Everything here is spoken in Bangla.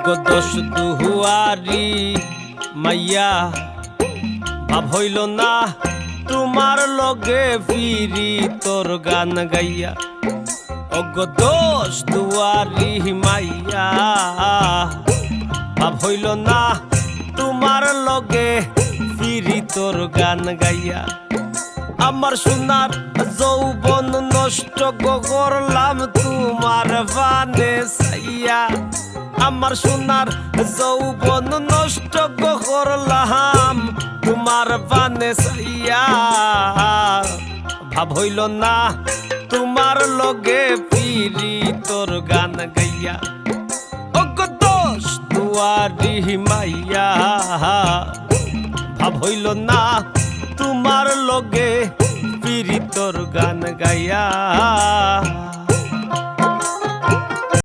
অগো দোষ দুহুয়ারি মাইয়া ভাব হইল না তোমার লগে ফিরি তোর গান গাইয়া। অগো দোষ দুয়ারি মাইয়া ভাব হইল না তোমার লগে ফিরি তোর গান গাইয়া। আমার সোনার যৌবন নষ্ট করলাম তোমার বানে চাইয়া। আমার সোনার যৌবন নষ্ট করলাম তোমার বানে চাইয়া। ভাব হইল না তোমার লগে ফিরি তোর গান গাইয়া। অগো দোষ দুয়ারি মাইয়া ভাব হইল না তোমার লগে ফিরি তোর গান গাইয়া।